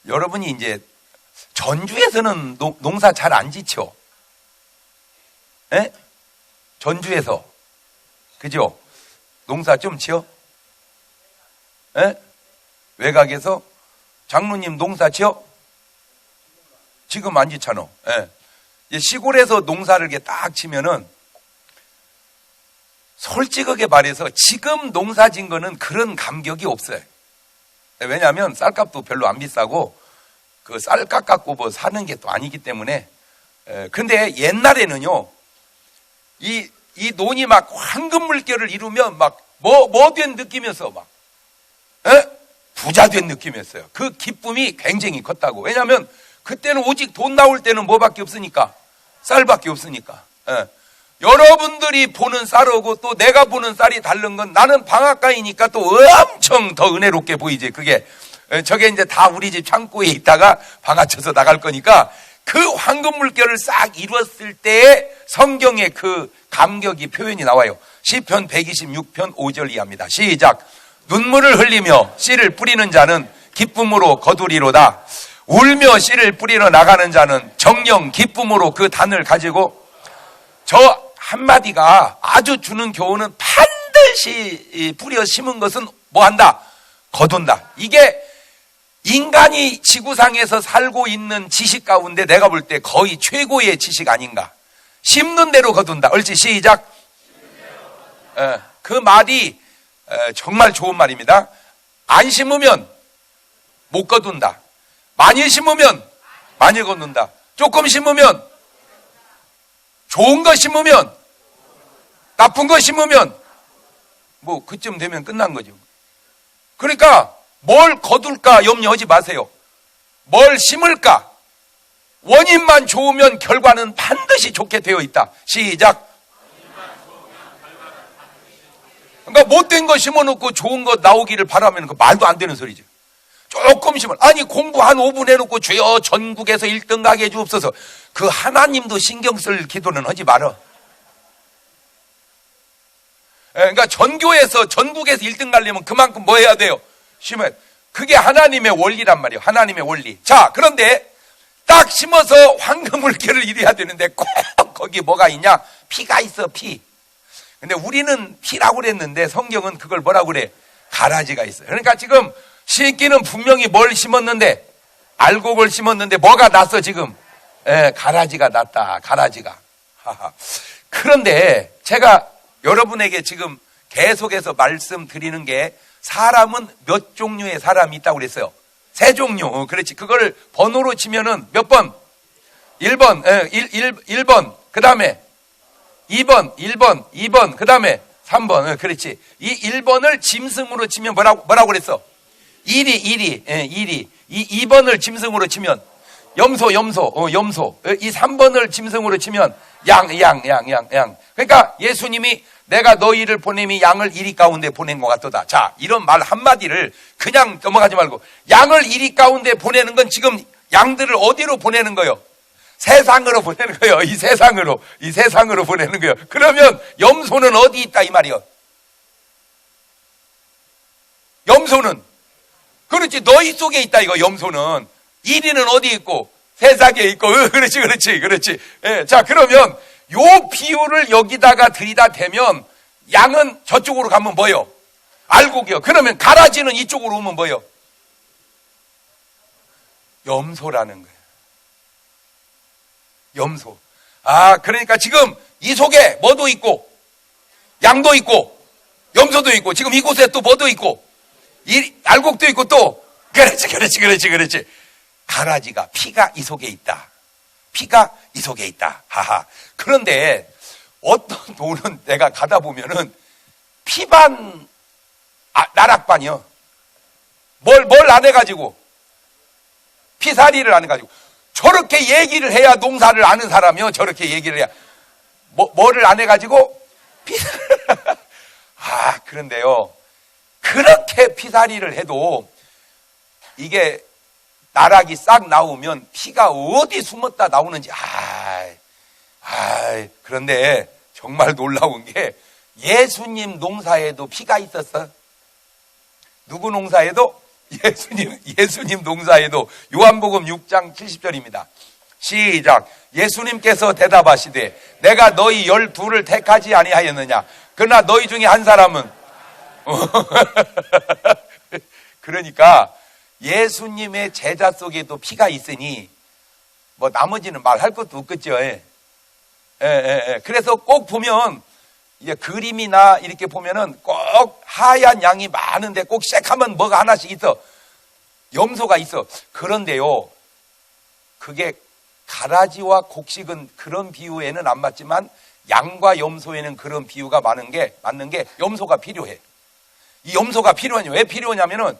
여러분이 이제 전주에서는 농사 잘 안 지죠? 예? 전주에서. 그죠? 농사 좀 지어? 예? 외곽에서? 장로님 농사 지어? 지금 안 지잖아. 예. 시골에서 농사를 이렇게 딱 치면은 솔직하게 말해서 지금 농사 진 거는 그런 감격이 없어요. 왜냐하면 쌀값도 별로 안 비싸고 그 쌀값 갖고 뭐 사는 게 또 아니기 때문에. 근데 옛날에는요, 이 논이 막 황금 물결을 이루면 막 뭐 된 느낌이었어. 막 부자 된 느낌이었어요. 그 기쁨이 굉장히 컸다고. 왜냐하면 그때는 오직 돈 나올 때는 뭐밖에 없으니까, 쌀밖에 없으니까. 여러분들이 보는 쌀하고 또 내가 보는 쌀이 다른 건, 나는 방앗간이니까 또 엄청 더 은혜롭게 보이지. 그게 저게 이제 다 우리 집 창고에 있다가 방아쳐서 나갈 거니까, 그 황금 물결을 싹 이뤘을 때의 성경의 그 감격이 표현이 나와요. 시편 126편 5절 이하입니다. 시작. 눈물을 흘리며 씨를 뿌리는 자는 기쁨으로 거두리로다. 울며 씨를 뿌리러 나가는 자는 정녕 기쁨으로 그 단을 가지고. 저 한마디가 아주 주는 교훈은, 반드시 뿌려 심은 것은 뭐 한다? 거둔다. 이게 인간이 지구상에서 살고 있는 지식 가운데 내가 볼 때 거의 최고의 지식 아닌가. 심는 대로 거둔다. 옳지, 시작. 그 말이 정말 좋은 말입니다. 안 심으면 못 거둔다. 많이 심으면 많이 거둔다. 조금 심으면, 좋은 거 심으면, 나쁜 거 심으면 뭐 그쯤 되면 끝난 거죠. 그러니까 뭘 거둘까 염려하지 마세요. 뭘 심을까? 원인만 좋으면 결과는 반드시 좋게 되어 있다. 시작. 그러니까 못된 거 심어놓고 좋은 거 나오기를 바라면 그 말도 안 되는 소리죠. 조금 심을, 아니 공부 한 5분 해놓고 주여 전국에서 1등 가게 해주옵소서. 그 하나님도 신경 쓸 기도는 하지 말어. 그러니까 전교에서 전국에서 1등 가려면 그만큼 뭐 해야 돼요? 심어야. 그게 하나님의 원리란 말이에요. 하나님의 원리. 자, 그런데 딱 심어서 황금 물결을 이뤄야 되는데 꼭 거기 뭐가 있냐? 피가 있어, 피. 근데 우리는 피라고 그랬는데 성경은 그걸 뭐라고 그래? 가라지가 있어요. 그러니까 지금 심기는 분명히 뭘 심었는데, 알곡을 심었는데 뭐가 났어 지금? 가라지가 났다. 가라지가. 그런데 제가 여러분에게 지금 계속해서 말씀드리는 게, 사람은 몇 종류의 사람이 있다고 그랬어요? 3종류. 그렇지. 그걸 번호로 치면은 몇 번? 1번. 1번. 그 다음에 2번. 1번. 2번. 그 다음에 3번. 그렇지. 이 1번을 짐승으로 치면 뭐라고 그랬어? 1이. 1이. 이 2번을 짐승으로 치면 염소. 이 3번을 짐승으로 치면 양. 그러니까 예수님이 내가 너희를 보냄이 양을 이리 가운데 보낸 것 같도다. 자, 이런 말 한마디를 그냥 넘어가지 말고, 양을 이리 가운데 보내는 건 지금 양들을 어디로 보내는 거예요? 세상으로 보내는 거예요. 이 세상으로 보내는 거예요. 그러면 염소는 어디 있다 이 말이요? 염소는, 그렇지, 너희 속에 있다 이거. 염소는. 이리는 어디 있고? 세상에 있고. 그렇지. 자, 그러면 요 비유를 여기다가 들이다 대면 양은 저쪽으로 가면 뭐요? 알곡이요. 그러면 가라지는 이쪽으로 오면 뭐요? 염소라는 거예요. 염소. 그러니까 지금 이 속에 뭐도 있고, 양도 있고, 염소도 있고, 지금 이곳에 또 뭐도 있고, 알곡도 있고, 또 그렇지. 가라지가, 피가 이 속에 있다. 피가 이 속에 있다. 그런데 어떤 노는 내가 가다 보면은 피반, 나락반이요. 뭘 안 해가지고, 피살이를 안 해가지고, 저렇게 얘기를 해야 농사를 아는 사람이요. 저렇게 얘기를 해야. 뭐를 안 해가지고, 피살. 그런데요, 그렇게 피살이를 해도 이게 나락이 싹 나오면 피가 어디 숨었다 나오는지. 그런데 정말 놀라운 게, 예수님 농사에도 피가 있었어. 누구 농사에도 예수님 농사에도 요한복음 6장 70절입니다. 시작. 예수님께서 대답하시되 내가 너희 12를 택하지 아니하였느냐. 그러나 너희 중에 한 사람은 그러니까 예수님의 제자 속에도 피가 있으니 뭐 나머지는 말할 것도 없겠죠. 그래서 꼭 보면 이제 그림이나 이렇게 보면은 꼭 하얀 양이 많은데 꼭 색하면 뭐가 하나씩 있어. 염소가 있어. 그런데요, 그게 가라지와 곡식은 그런 비유에는 안 맞지만 양과 염소에는 그런 비유가 맞는 게 염소가 필요해. 이 염소가 필요하냐? 왜 필요하냐면은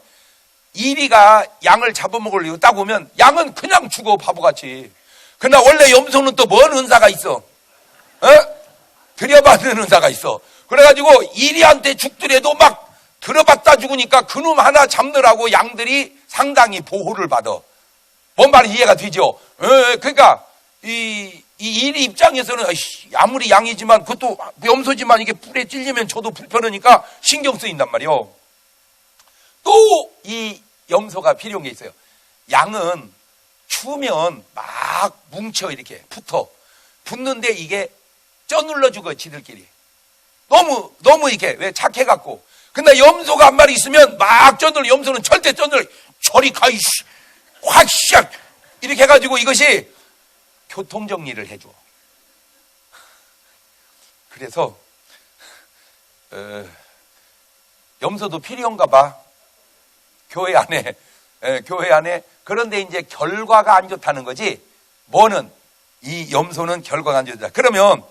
이리가 양을 잡아먹으려고 딱 오면 양은 그냥 죽어, 바보같이. 그러나 원래 염소는 또 뭔 은사가 있어? 들여받는 은사가 있어. 그래가지고 이리한테 죽더라도 막 들어받다 죽으니까 그놈 하나 잡느라고 양들이 상당히 보호를 받아. 뭔 말이 이해가 되죠? 그러니까 이 이리 입장에서는 아무리 양이지만 그것도 염소지만 이게 불에 찔리면 저도 불편하니까 신경 쓰인단 말이요. 또 이 염소가 필요한 게 있어요. 양은 추우면 막 뭉쳐 이렇게 붙는데 이게 쪄눌러 죽어요, 지들끼리. 너무 이렇게 왜 착해갖고. 근데 염소가 한 마리 있으면 막 쪄눌러. 염소는 절대 쪄눌러. 저리 가, 확 샥 이렇게 해가지고 이것이 교통정리를 해줘. 그래서 염소도 필요한가 봐. 교회 안에. 그런데 이제 결과가 안 좋다는 거지. 뭐는 이 염소는 결과가 안 좋다. 그러면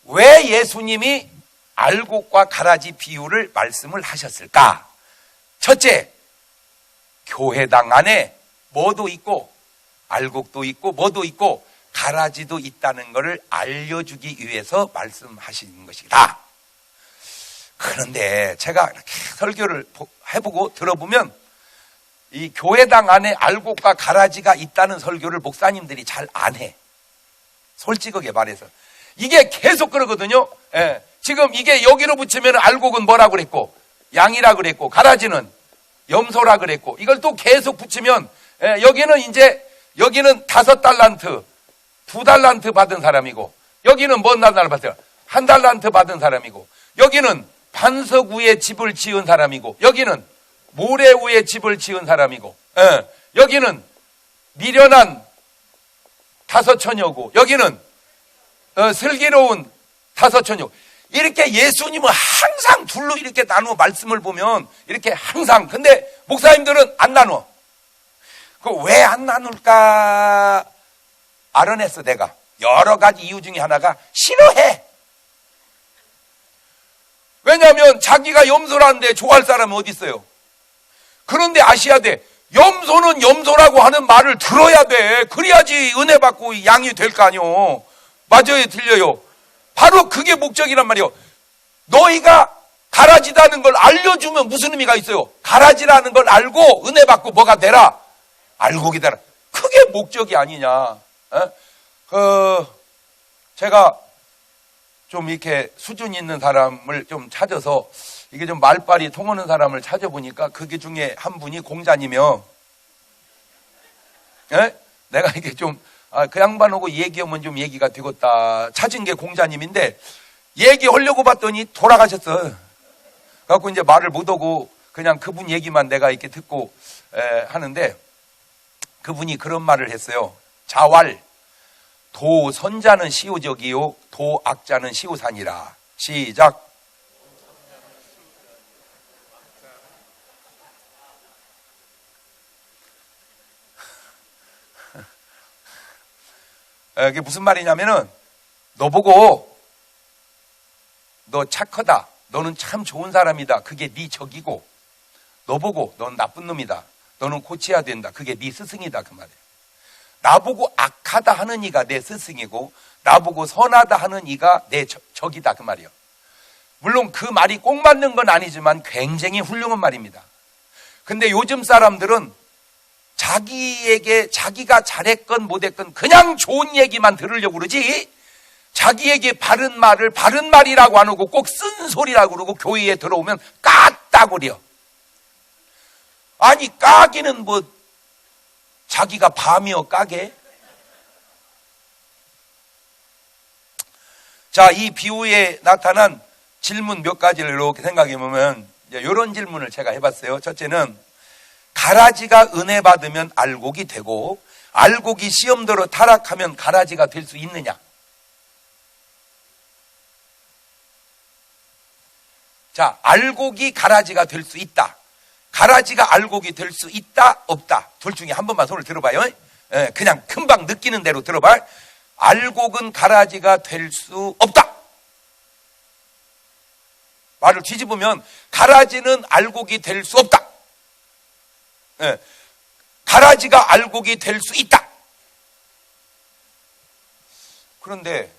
왜 예수님이 알곡과 가라지 비유를 말씀을 하셨을까? 첫째, 교회당 안에 뭐도 있고 알곡도 있고 뭐도 있고 가라지도 있다는 것을 알려주기 위해서 말씀하신 것이다. 그런데 제가 이렇게 설교를 해보고 들어보면 이 교회당 안에 알곡과 가라지가 있다는 설교를 목사님들이 잘 안 해. 솔직하게 말해서. 이게 계속 그러거든요. 지금 이게 여기로 붙이면 알곡은 뭐라고 그랬고 양이라 그랬고 가라지는 염소라 그랬고 이걸 또 계속 붙이면 여기는 5달란트 2달란트 받은 사람이고 여기는 뭔 달란트 받아요? 1달란트 받은 사람이고 여기는 반석 위에 집을 지은 사람이고 여기는 모래 위에 집을 지은 사람이고 여기는 미련한 5처녀고 여기는 슬기로운 5처녀. 이렇게 예수님은 항상 둘로 이렇게 나누어 말씀을 보면 이렇게 항상. 근데 목사님들은 안 나누어. 그 왜 안 나눌까 알아냈어. 내가 여러 가지 이유 중에 하나가 싫어해. 왜냐하면 자기가 염소라는데 좋아할 사람은 어디 있어요? 그런데 아셔야 돼. 염소는 염소라고 하는 말을 들어야 돼. 그래야지 은혜 받고 양이 될 거 아니요. 맞아요, 들려요. 바로 그게 목적이란 말이요. 너희가 가라지라는 걸 알려주면 무슨 의미가 있어요? 가라지라는 걸 알고 은혜 받고 뭐가 되라? 알곡이 되라. 그게 목적이 아니냐. 제가 좀 이렇게 수준 있는 사람을 좀 찾아서 이게 좀 말빨이 통하는 사람을 찾아보니까 그게 중에 한 분이 공자님이요. 내가 이게 좀 그 양반하고 얘기하면 좀 얘기가 되겠다 찾은 게 공자님인데 얘기하려고 봤더니 돌아가셨어. 그래갖고 이제 말을 못하고 그냥 그분 얘기만 내가 이렇게 듣고 하는데 그분이 그런 말을 했어요. 자왈 도 선자는 시오적이요 도 악자는 시오산이라. 시작. 이게 무슨 말이냐면은 너 보고 너 착하다, 너는 참 좋은 사람이다, 그게 네 적이고 너 보고 넌 나쁜 놈이다, 너는 고쳐야 된다, 그게 네 스승이다 그 말이에요. 나보고 악하다 하는 이가 내 스승이고 나보고 선하다 하는 이가 내 적이다 그 말이에요. 물론 그 말이 꼭 맞는 건 아니지만 굉장히 훌륭한 말입니다. 근데 요즘 사람들은 자기에게 자기가 잘했건 못했건 그냥 좋은 얘기만 들으려고 그러지 자기에게 바른 말을 바른 말이라고 안 하고 꼭 쓴소리라고 그러고 교회에 들어오면 까딱 그려. 아니 까기는 뭐 자기가 밤이여 까게? 자, 이 비유에 나타난 질문 몇 가지를 이렇게 생각해 보면 이런 질문을 제가 해봤어요. 첫째는 가라지가 은혜 받으면 알곡이 되고 알곡이 시험대로 타락하면 가라지가 될 수 있느냐? 자, 알곡이 가라지가 될 수 있다. 가라지가 알곡이 될 수 있다, 없다. 둘 중에 한 번만 손을 들어봐요. 그냥 금방 느끼는 대로 들어봐. 알곡은 가라지가 될 수 없다. 말을 뒤집으면 가라지는 알곡이 될 수 없다. 가라지가 알곡이 될 수 있다. 그런데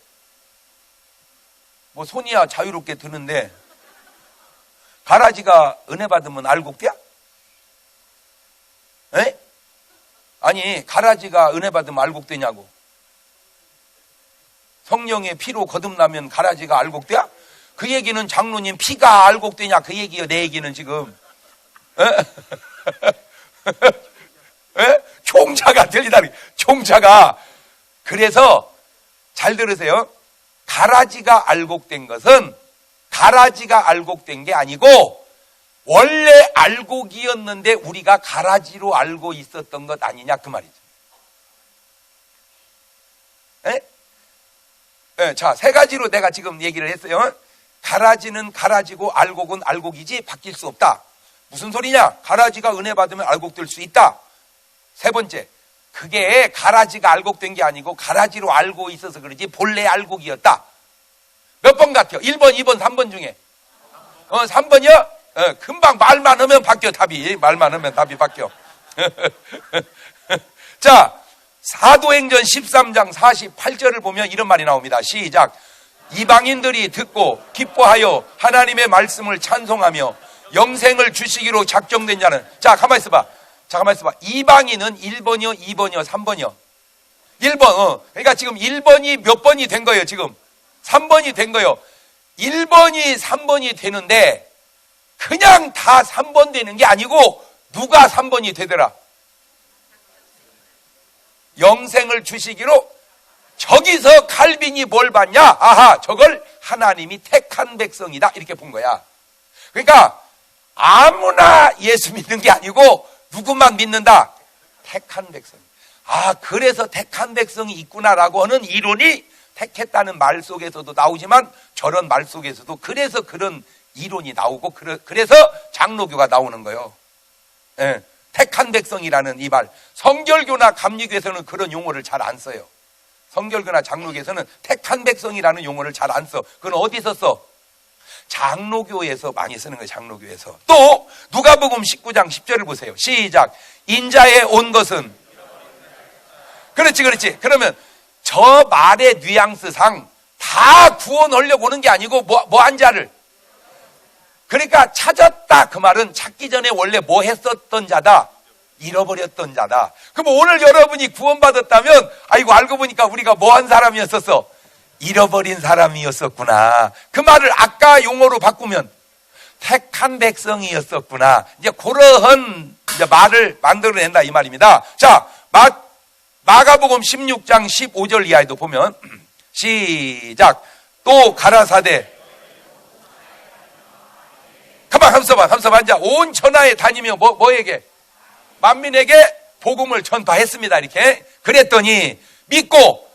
뭐 손이야 자유롭게 드는데 가라지가 은혜 받으면 알곡돼야? 아니 가라지가 은혜 받으면 알곡되냐고. 성령의 피로 거듭나면 가라지가 알곡돼야? 그 얘기는 장로님 피가 알곡되냐 그 얘기요. 내 얘기는 지금 총자가 들리다. 총자가. 그래서 잘 들으세요. 가라지가 알곡된 것은 가라지가 알곡된 게 아니고 원래 알곡이었는데 우리가 가라지로 알고 있었던 것 아니냐 그 말이죠. 자, 세 가지로 내가 지금 얘기를 했어요. 가라지는 가라지고 알곡은 알곡이지 바뀔 수 없다. 무슨 소리냐? 가라지가 은혜 받으면 알곡될 수 있다. 세 번째, 그게 가라지가 알곡된 게 아니고 가라지로 알고 있어서 그러지 본래 알곡이었다. 몇 번 같아요? 1번, 2번, 3번 중에 3번이요? 금방 말만 하면 바뀌어 답이. 말만 하면 답이 바뀌어. 자, 사도행전 13장 48절을 보면 이런 말이 나옵니다. 시작. 이방인들이 듣고 기뻐하여 하나님의 말씀을 찬송하며 영생을 주시기로 작정된 자는. 자, 가만히 있어봐. 이방인은 1번이요, 2번이요, 3번이요? 1번. 그러니까 지금 1번이 몇 번이 된 거예요, 지금? 3번이 된 거예요. 1번이 3번이 되는데 그냥 다 3번 되는 게 아니고 누가 3번이 되더라? 영생을 주시기로. 저기서 칼빈이 뭘 봤냐? 아하, 저걸 하나님이 택한 백성이다 이렇게 본 거야. 그러니까 아무나 예수 믿는 게 아니고 누구만 믿는다? 택한 백성. 아, 그래서 택한 백성이 있구나라고 하는 이론이 택했다는 말 속에서도 나오지만 저런 말 속에서도 그래서 그런 이론이 나오고 그래서 장로교가 나오는 거예요. 택한 백성이라는 이 말. 성결교나 감리교에서는 그런 용어를 잘 안 써요. 성결교나 장로교에서는 택한 백성이라는 용어를 잘 안 써. 그건 어디서 써? 장로교에서 많이 쓰는 거예요. 장로교에서. 또 누가복음 19장 10절을 보세요. 시작. 인자에 온 것은. 그렇지. 그러면 저 말의 뉘앙스상 다 구원하려고 오는 게 아니고 뭐한 자를. 그러니까 찾았다 그 말은 찾기 전에 원래 뭐 했었던 자다? 잃어버렸던 자다. 그럼 오늘 여러분이 구원받았다면 아이고 알고 보니까 우리가 뭐한 사람이었었어? 잃어버린 사람이었었구나. 그 말을 아까 용어로 바꾸면 택한 백성이었었구나. 이제 그러한 이제 말을 만들어낸다 이 말입니다. 자, 마가복음 16장 15절 이하에도 보면 시작. 또 가라사대. 가만 함서봐. 이제 온 천하에 다니며 뭐에게? 만민에게 복음을 전파했습니다. 이렇게. 그랬더니 믿고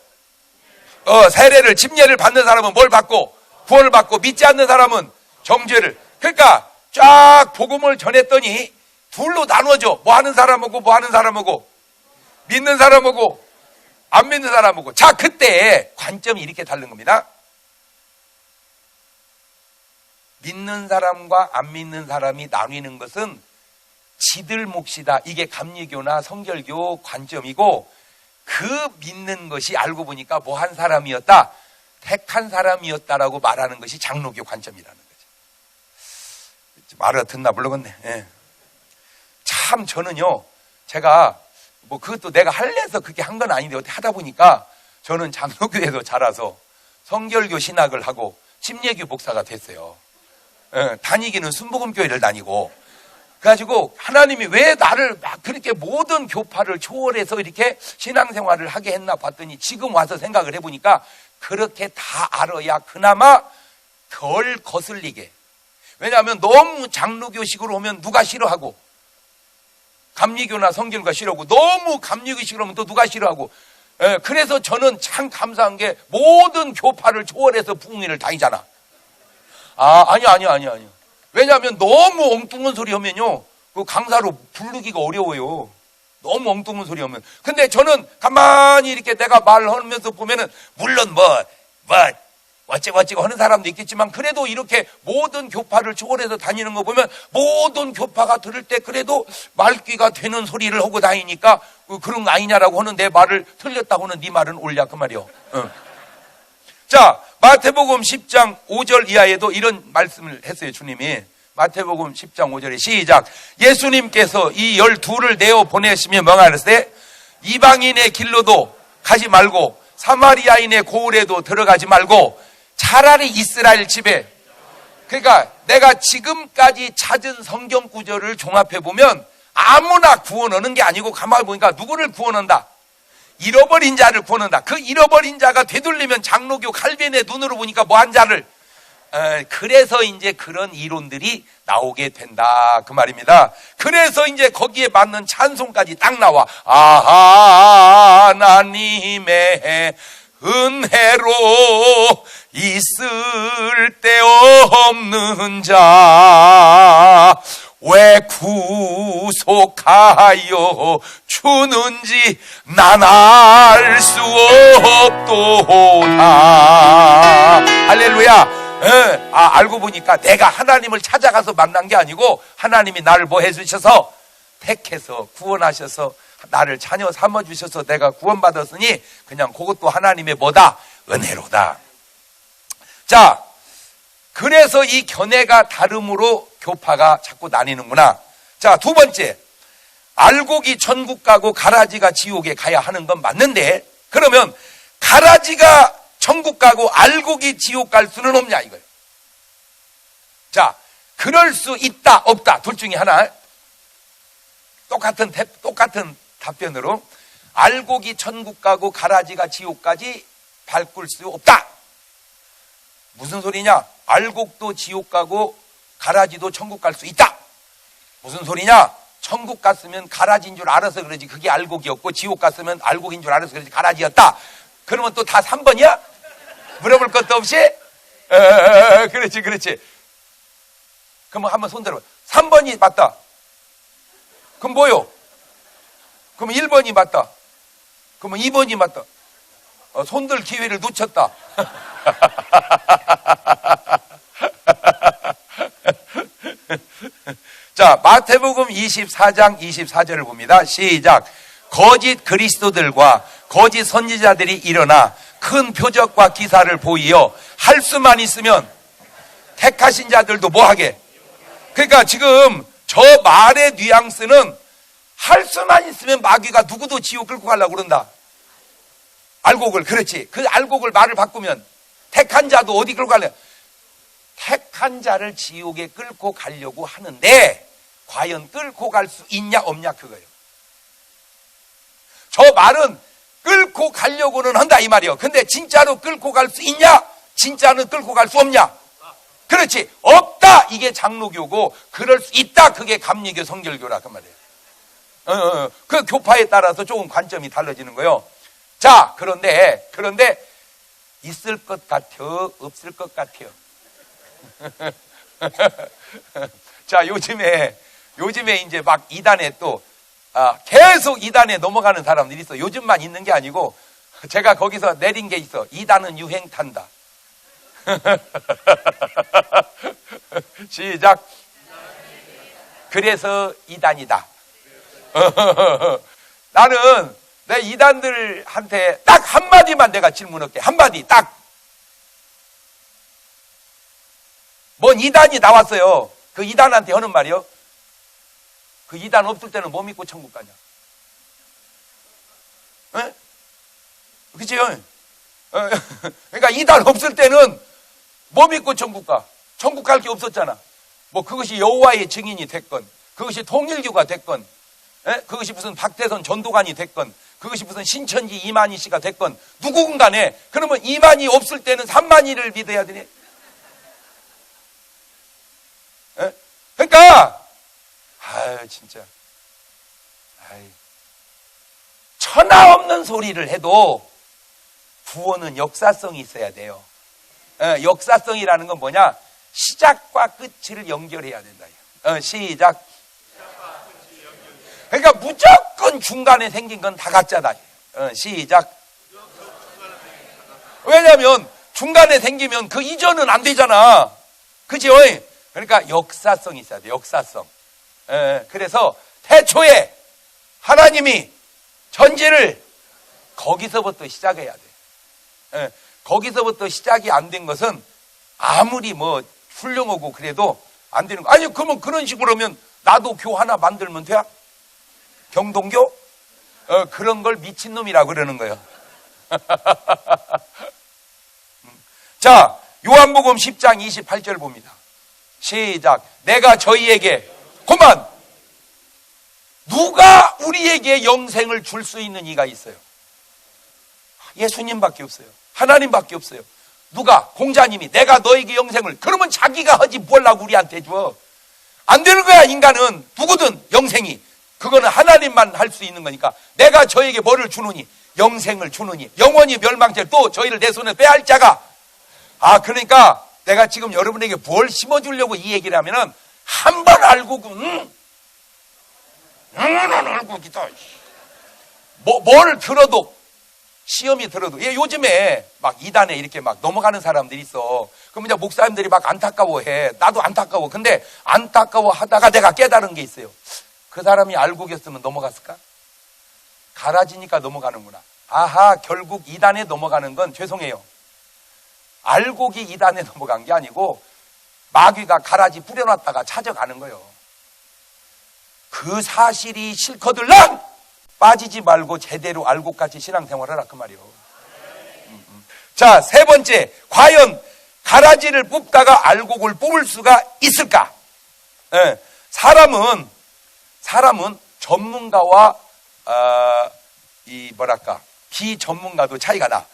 세례를 침례를 받는 사람은 뭘 받고? 구원을 받고 믿지 않는 사람은 정죄를. 그러니까 쫙 복음을 전했더니 둘로 나누어져. 뭐 하는 사람하고 믿는 사람하고 안 믿는 사람하고. 자, 그때 관점이 이렇게 다른 겁니다. 믿는 사람과 안 믿는 사람이 나뉘는 것은 지들 몫이다. 이게 감리교나 성결교 관점이고, 그 믿는 것이 알고 보니까 뭐 한 사람이었다? 택한 사람이었다라고 말하는 것이 장로교 관점이라는 거죠. 말을 듣나 모르겠네. 예. 참 저는요, 제가 뭐 그것도 내가 할래서 그렇게 한 건 아닌데 어떻게 하다 보니까 저는 장로교에서 자라서 성결교 신학을 하고 침례교 목사가 됐어요. 예, 다니기는 순복음교회를 다니고. 그래가지고 하나님이 왜 나를 막 그렇게 모든 교파를 초월해서 이렇게 신앙생활을 하게 했나 봤더니 지금 와서 생각을 해보니까 그렇게 다 알아야 그나마 덜 거슬리게. 왜냐하면 너무 장로교식으로 오면 누가 싫어하고, 감리교나 성결교가 싫어하고, 너무 감리교식으로 오면 또 누가 싫어하고. 그래서 저는 참 감사한 게 모든 교파를 초월해서 부흥회를 다니잖아. 아니요. 왜냐하면 너무 엉뚱한 소리 하면요, 그 강사로 부르기가 어려워요. 너무 엉뚱한 소리 하면. 근데 저는 가만히 이렇게 내가 말하면서 보면은, 물론 어찌고 하는 사람도 있겠지만, 그래도 이렇게 모든 교파를 초월해서 다니는 거 보면, 모든 교파가 들을 때 그래도 말귀가 되는 소리를 하고 다니니까, 그런 거 아니냐라고 하는 내 말을 틀렸다고는 네 말은 옳냐, 그 말이요. 자, 마태복음 10장 5절 이하에도 이런 말씀을 했어요, 주님이. 마태복음 10장 5절에 시작. 예수님께서 이 12를 내어 보내시며 명하시되 이방인의 길로도 가지 말고 사마리아인의 고을에도 들어가지 말고 차라리 이스라엘 집에. 그러니까 내가 지금까지 찾은 성경 구절을 종합해 보면 아무나 구원하는 게 아니고, 가만히 보니까 누구를 구원한다? 잃어버린 자를 구원한다. 그 잃어버린 자가 되돌리면 장로교 칼빈의 눈으로 보니까 뭐한 자를. 그래서 이제 그런 이론들이 나오게 된다, 그 말입니다. 그래서 이제 거기에 맞는 찬송까지 딱 나와. 하나님의 은혜로 있을 데 없는 자 왜 구속하여 주는지 난 알 수 없도다. 할렐루야. 알고 보니까 내가 하나님을 찾아가서 만난 게 아니고 하나님이 나를 뭐 해주셔서 택해서 구원하셔서 나를 자녀 삼아주셔서 내가 구원받았으니 그냥 그것도 하나님의 뭐다? 은혜로다. 자, 그래서 이 견해가 다름으로 교파가 자꾸 나뉘는구나. 자, 두 번째, 알곡이 천국 가고 가라지가 지옥에 가야 하는 건 맞는데, 그러면 가라지가 천국 가고 알곡이 지옥 갈 수는 없냐 이거예요. 자, 그럴 수 있다 없다 둘 중에 하나. 똑같은 답변으로 알곡이 천국 가고 가라지가 지옥까지 밟을 수 없다. 무슨 소리냐? 알곡도 지옥 가고 가라지도 천국 갈 수 있다. 무슨 소리냐? 천국 갔으면 가라지인 줄 알아서 그러지 그게 알곡이었고, 지옥 갔으면 알곡인 줄 알아서 그러지 가라지였다. 그러면 또 다 3번이야? 물어볼 것도 없이? 그렇지. 그러면 한번 손 들어봐. 3번이 맞다. 그럼 뭐요? 그러면 1번이 맞다. 그러면 2번이 맞다. 손들 기회를 놓쳤다. 자, 마태복음 24장 24절을 봅니다. 시작. 거짓 그리스도들과 거짓 선지자들이 일어나 큰 표적과 기사를 보이어 할 수만 있으면 택하신 자들도 뭐하게. 그러니까 지금 저 말의 뉘앙스는 할 수만 있으면 마귀가 누구도 지옥 끌고 가려고 그런다. 알곡을. 그렇지. 그 알곡을 말을 바꾸면 택한 자도 어디 끌고 가려. 택한 자를 지옥에 끌고 가려고 하는데 과연 끌고 갈 수 있냐 없냐 그거예요. 저 말은 끌고 가려고는 한다 이 말이에요. 근데 진짜로 끌고 갈 수 있냐? 진짜는 끌고 갈 수 없냐? 그렇지. 없다 이게 장로교고, 그럴 수 있다 그게 감리교 성결교라 그 말이에요. 그 교파에 따라서 조금 관점이 달라지는 거예요. 자, 그런데 있을 것 같아요, 없을 것 같아요. 자, 요즘에 이제 막 이단에 또 계속 이단에 넘어가는 사람들이 있어. 요즘만 있는 게 아니고 제가 거기서 내린 게 있어. 이단은 유행 탄다. 시작. 그래서 이단이다. 나는 내 이단들한테 딱 한마디만 내가 질문할게. 한마디 딱. 뭔 이단이 나왔어요. 그 이단한테 하는 말이요. 그 이단 없을 때는 뭐 믿고 천국 가냐? 에? 그치요? 그러니까 이단 없을 때는 뭐 믿고 천국 가? 천국 갈 게 없었잖아. 뭐 그것이 여호와의 증인이 됐건 그것이 통일교가 됐건, 그것이 무슨 박대선 전도관이 됐건, 그것이 무슨 신천지 이만희 씨가 됐건, 누구건 간에, 그러면 이만희 없을 때는 삼만희를 믿어야 되네. 그러니까, 진짜. 천하 없는 소리를 해도 구원은 역사성이 있어야 돼요. 역사성이라는 건 뭐냐? 시작과 끝을 연결해야 된다. 시작. 그러니까 무조건 중간에 생긴 건 다 가짜다. 시작. 왜냐하면 중간에 생기면 그 이전은 안 되잖아. 그죠? 그러니까 역사성이 있어야 돼. 역사성. 그래서 태초에 하나님이 전지를 거기서부터 시작해야 돼. 거기서부터 시작이 안 된 것은 아무리 뭐 훌륭하고 그래도 안 되는 거. 아니, 그러면 그런 식으로 하면 나도 교 하나 만들면 돼? 경동교? 그런 걸 미친놈이라고 그러는 거예요. 자, 요한복음 10장 28절 봅니다. 시작. 내가 저희에게, 그만! 누가 우리에게 영생을 줄 수 있는 이가 있어요? 예수님밖에 없어요. 하나님밖에 없어요. 누가? 공자님이 내가 너에게 영생을, 그러면 자기가 하지 뭘 하고 우리한테 줘. 안 되는 거야. 인간은 누구든 영생이, 그거는 하나님만 할 수 있는 거니까. 내가 저에게 뭐를 주느니? 영생을 주느니, 영원히 멸망죄, 또 저희를 내 손에 빼앗을 자가. 그러니까 내가 지금 여러분에게 뭘 심어주려고 이 얘기를 하면은, 한 번 알고 알고 기다. 뭘 들어도, 시험이 들어도, 요즘에 막 이단에 이렇게 막 넘어가는 사람들이 있어. 그럼 이제 목사님들이 막 안타까워해. 나도 안타까워. 근데 안타까워 하다가 내가 깨달은 게 있어요. 그 사람이 알고 계셨으면 넘어갔을까? 갈아지니까 넘어가는구나. 결국 이단에 넘어가는 건, 죄송해요, 알곡이 이단에 넘어간 게 아니고 마귀가 가라지 뿌려놨다가 찾아가는 거예요. 그 사실이 싫거들랑 빠지지 말고 제대로 알곡같이 신앙생활을 하라 그 말이에요. 자, 세 번째, 과연 가라지를 뽑다가 알곡을 뽑을 수가 있을까? 사람은 전문가와 비전문가도 차이가 나.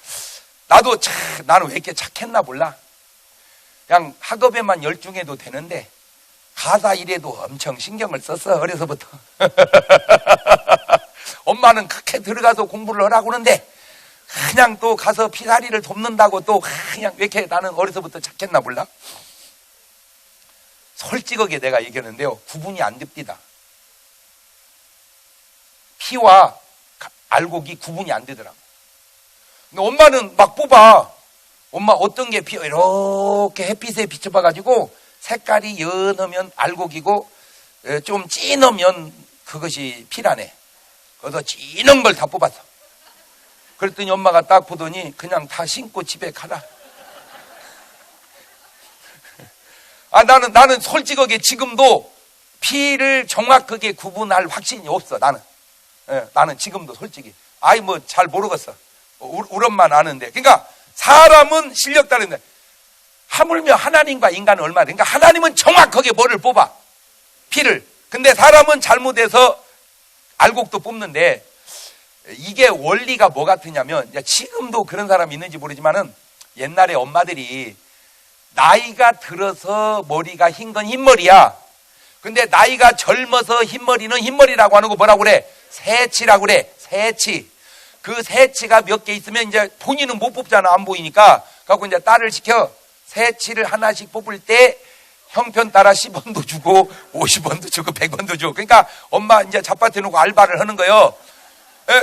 나는 왜 이렇게 착했나 몰라. 그냥 학업에만 열중해도 되는데 가사 일에도 엄청 신경을 썼어, 어려서부터. 엄마는 그렇게 들어가서 공부를 하라고 그러는데 그냥 또 가서 피살이를 돕는다고 또 그냥 왜 이렇게 나는 어려서부터 착했나 몰라. 솔직하게 내가 얘기하는데요, 구분이 안 됩니다. 피와 알곡이 구분이 안 되더라고. 근데 엄마는 막 뽑아. 엄마 어떤 게 피어? 이렇게 햇빛에 비춰봐가지고 색깔이 연하면 알곡이고 좀 진하면 그것이 피라네. 그래서 진한 걸 다 뽑았어. 그랬더니 엄마가 딱 보더니 그냥 다 신고 집에 가라. 나는 솔직하게 지금도 피를 정확하게 구분할 확신이 없어. 나는 지금도 솔직히 뭐 잘 모르겠어. 우리 엄마는 아는데. 그러니까 사람은 실력 따른데 하물며 하나님과 인간은 얼마나, 그러니까 하나님은 정확하게 뭐를 뽑아? 피를. 근데 사람은 잘못해서 알곡도 뽑는데, 이게 원리가 뭐 같으냐면, 지금도 그런 사람이 있는지 모르지만은 옛날에 엄마들이 나이가 들어서 머리가 흰 건 흰머리야. 근데 나이가 젊어서 흰머리는 흰머리라고 하는 거 뭐라고 그래? 새치라고 그래. 새치. 그 새치가 몇 개 있으면 이제 본인은 못 뽑잖아. 안 보이니까. 그래갖고 이제 딸을 시켜 새치를 하나씩 뽑을 때 형편 따라 10원도 주고 50원도 주고 100원도 주고. 그러니까 엄마 이제 잡밭에 놓고 알바를 하는 거예요.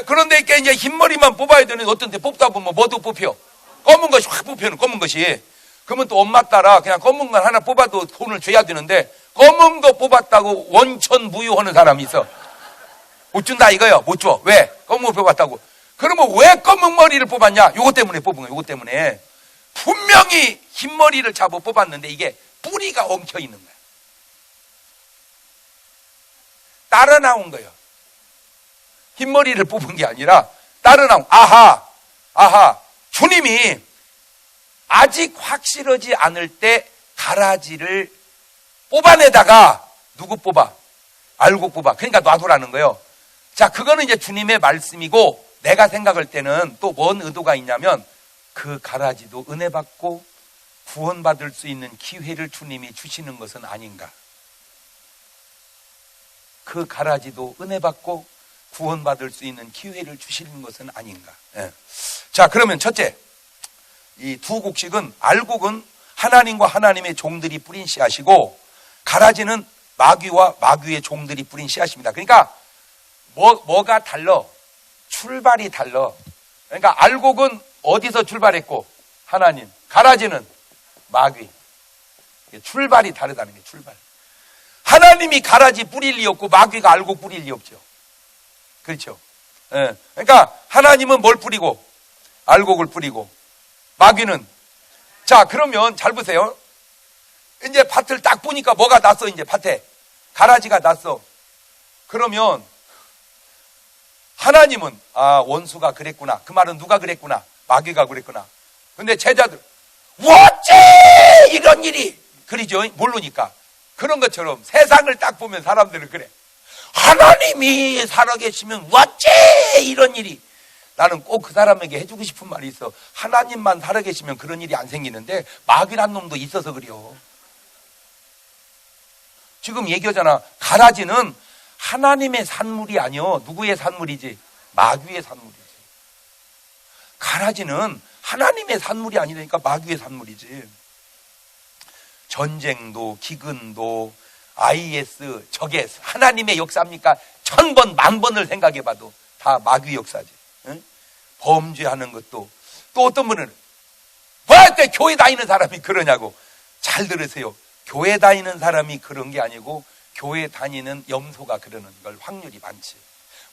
그런데 이게 이제 흰머리만 뽑아야 되는데 어떤 데 뽑다 보면 뭐도 뽑혀? 검은 것이 확 뽑혀는, 검은 것이. 그러면 또 엄마 따라 그냥 검은 건 하나 뽑아도 돈을 줘야 되는데 검은 거 뽑았다고 원천무효하는 사람이 있어. 못 준다 이거요. 못 줘. 왜? 검은 거 뽑았다고. 그러면 왜 검은 머리를 뽑았냐? 요거 때문에 뽑은 거예요. 요거 때문에. 분명히 흰머리를 잡아 뽑았는데 이게 뿌리가 엉켜 있는 거야. 따라 나온 거예요. 흰머리를 뽑은 게 아니라 따라 나온. 아하. 주님이 아직 확실하지 않을 때 가라지를 뽑아내다가 누구 뽑아? 알곡 뽑아. 그러니까 놔두라는 거예요. 자, 그거는 이제 주님의 말씀이고, 내가 생각할 때는 또 뭔 의도가 있냐면, 그 가라지도 은혜 받고 구원받을 수 있는 기회를 주님이 주시는 것은 아닌가. 그 가라지도 은혜 받고 구원받을 수 있는 기회를 주시는 것은 아닌가. 예. 자, 그러면 첫째, 이 두 곡식은, 알곡은 하나님과 하나님의 종들이 뿌린 씨앗이고, 가라지는 마귀와 마귀의 종들이 뿌린 씨앗입니다. 그러니까 뭐가 달라? 출발이 달라. 그러니까 알곡은 어디서 출발했고? 하나님. 가라지는 마귀. 출발이 다르다는 게 출발. 하나님이 가라지 뿌릴 리 없고 마귀가 알곡 뿌릴 리 없죠. 그렇죠. 예. 그러니까 하나님은 뭘 뿌리고? 알곡을 뿌리고, 마귀는. 자, 그러면 잘 보세요. 이제 밭을 딱 보니까 뭐가 났어? 이제 밭에 가라지가 났어. 그러면 하나님은 원수가 그랬구나. 그 말은 누가 그랬구나? 마귀가 그랬구나. 근데 제자들, 어째 이런 일이? 그러죠. 모르니까. 그런 것처럼 세상을 딱 보면 사람들은 그래. 하나님이 살아계시면 어째 이런 일이? 나는 꼭 그 사람에게 해주고 싶은 말이 있어. 하나님만 살아계시면 그런 일이 안 생기는데 마귀란 놈도 있어서 그래요. 지금 얘기하잖아. 가라지는 하나님의 산물이 아니요. 누구의 산물이지? 마귀의 산물이지. 가라지는 하나님의 산물이 아니니까 마귀의 산물이지. 전쟁도, 기근도, IS, 적의 하나님의 역사입니까? 1000번, 10,000번을 생각해봐도 다 마귀 역사지. 응? 범죄하는 것도. 또 어떤 분은 왜 교회 다니는 사람이 그러냐고. 잘 들으세요. 교회 다니는 사람이 그런 게 아니고 교회 다니는 염소가 그러는 걸 확률이 많지.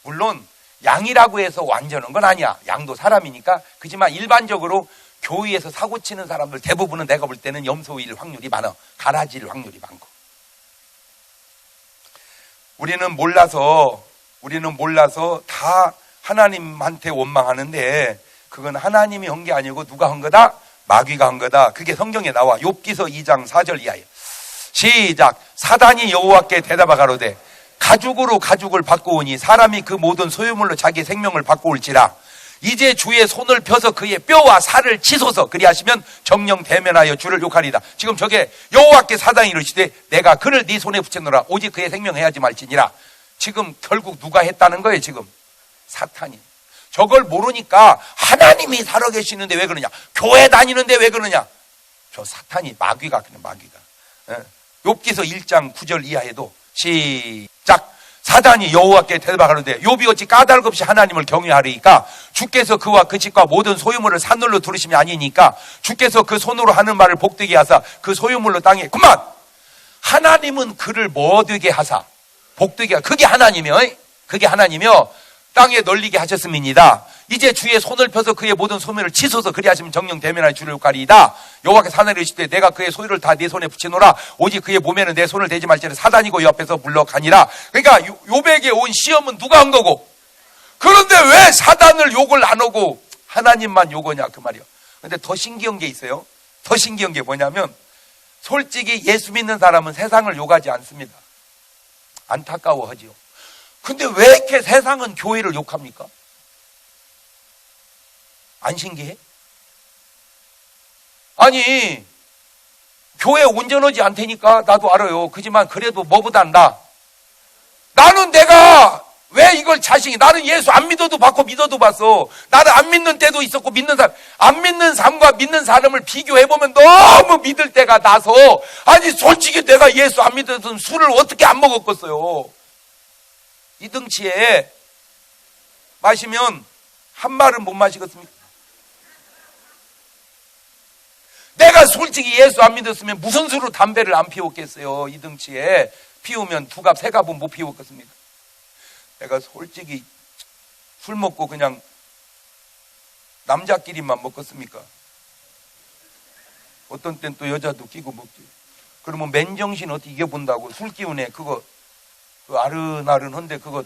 물론 양이라고 해서 완전한 건 아니야. 양도 사람이니까. 그렇지만 일반적으로 교회에서 사고 치는 사람들 대부분은 내가 볼 때는 염소일 확률이 많아. 가라지일 확률이 많고. 우리는 몰라서 다 하나님한테 원망하는데, 그건 하나님이 한 게 아니고 누가 한 거다? 마귀가 한 거다. 그게 성경에 나와. 욥기서 2장 4절 이하에. 시작. 사단이 여호와께 대답하 가로되 가죽으로 가죽을 바꾸오니 사람이 그 모든 소유물로 자기 생명을 바꾸올지라. 이제 주의 손을 펴서 그의 뼈와 살을 치소서. 그리하시면 정령 대면하여 주를 욕하리다. 지금 저게 여호와께 사단이 이르시되 내가 그를 네 손에 붙여놓으라. 오직 그의 생명 해하지 말지니라. 지금 결국 누가 했다는 거예요? 지금 사탄이. 저걸 모르니까 하나님이 살아계시는데 왜 그러냐? 교회 다니는데 왜 그러냐? 저 사탄이, 마귀가 그래. 마귀가. 욥기서 1장 9절 이하에도 시작. 사단이 여호와께 대답하는데 욥이 어찌 까닭 없이 하나님을 경외하리이까? 주께서 그와 그 집과 모든 소유물을 산늘로 두르심이 아니니까 주께서 그 손으로 하는 말을 복되게 하사 그 소유물로 땅에. 그만. 하나님은 그를 뭐 되게 하사? 복되게. 그게 하나님이요. 그게 하나님이요. 땅에 널리게 하셨음이니이다. 이제 주의 손을 펴서 그의 모든 소멸을 치소서. 그리하시면 정령 대면하여 주를 욕하리이다. 여호와께 사나이를 이르시되 내가 그의 소유를 다 네 손에 붙여놓으라. 오직 그의 몸에는 내 손을 대지 말지라. 사단이고 옆에서 물러가니라. 그러니까 욥에게 온 시험은 누가 한 거고? 그런데 왜 사단을 욕을 안 하고 하나님만 욕하냐 그 말이요. 근데 더 신기한 게 있어요. 더 신기한 게 뭐냐면, 솔직히 예수 믿는 사람은 세상을 욕하지 않습니다. 안타까워하지요. 근데 왜 이렇게 세상은 교회를 욕합니까? 안 신기해? 아니, 교회 온전하지 않다니까 나도 알아요. 그지만 그래도 뭐보단 나는 내가 왜 이걸 나는 예수 안 믿어도 봤고 믿어도 봤어. 나는 안 믿는 때도 있었고 믿는 사람. 안 믿는 사람과 믿는 사람을 비교해보면 너무 믿을 때가 나서, 아니 솔직히 내가 예수 안 믿었으면 술을 어떻게 안 먹었겠어요. 이 등치에 마시면 한 말은 못 마시겠습니까? 내가 솔직히 예수 안 믿었으면 무슨 수로 담배를 안 피웠겠어요. 이 등치에 피우면 2갑 3갑은 못 피웠겠습니까? 내가 솔직히 술 먹고 그냥 남자끼리만 먹겠습니까? 어떤 땐 또 여자도 끼고 먹지. 그러면 맨정신 어떻게 이겨본다고 술 기운에 그거 아른아른한데 그거